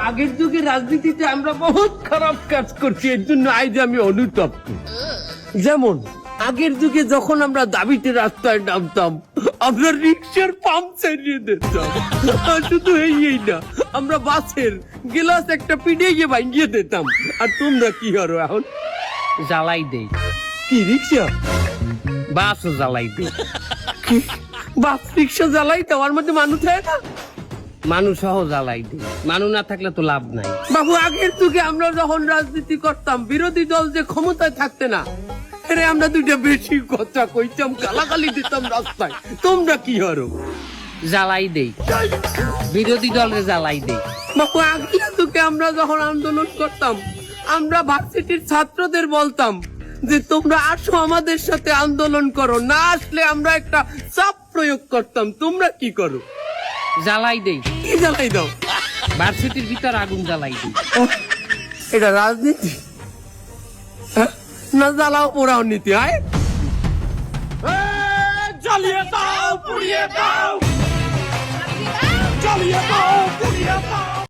আগের যুগে রাজনীতিতে আমরা বহুত খারাপ কাজ করছি, এর জন্য আজ আমি অনুতপ্ত। যেমন আগের যুগে যখন আমরা দাবিতে রাস্তায় নামতাম, আমরা রিক্সার পাম্প চালিয়ে দিতাম। আর শুধু এই না, আমরা বাসের গ্লাস একটা পিটিয়ে ভাঙিয়ে দিতাম। আর তোমরা কি করো এখন? জ্বালাই দেই, কি রিক্সা? বাসও জ্বালাই দেই। বাস রিক্সা জ্বালাই দেওয়ার মধ্যে মানুষ হয় না? মানুষ সহ জ্বালাই দেই, মানুষ না থাকলে তো লাভ নাই। বাবু, আগের যুগে আমরা যখন রাজনীতি করতাম, বিরোধী দল যে ক্ষমতায় থাকতে না, আরে আমরা দুইটা বেশি কথা কইতাম, গালাগালি দিতাম রাস্তায়। তোমরা কি করো? জ্বালাই দেই, বিরোধী দলের জ্বালাই দেই। বাবু, আগের যুগে আমরা যখন আন্দোলন করতাম, আমরা ভার্সিটির ছাত্রদের বলতাম যে তোমরা আসো আমাদের সাথে আন্দোলন করো, না আসলে আমরা একটা চাপ প্রয়োগ করতাম। তোমরা কি করো? জ্বালাই দেই, কি জ্বালাই দাও? ভার্সিটির ভিতর আগুন জ্বালাই দিই। এটা রাজনীতি? হ্যাঁ? না জ্বালাও পোড়াও নীতি? হয় জ্বালিয়ে দাও, পুড়িয়ে দাও, জ্বালিয়ে দাও,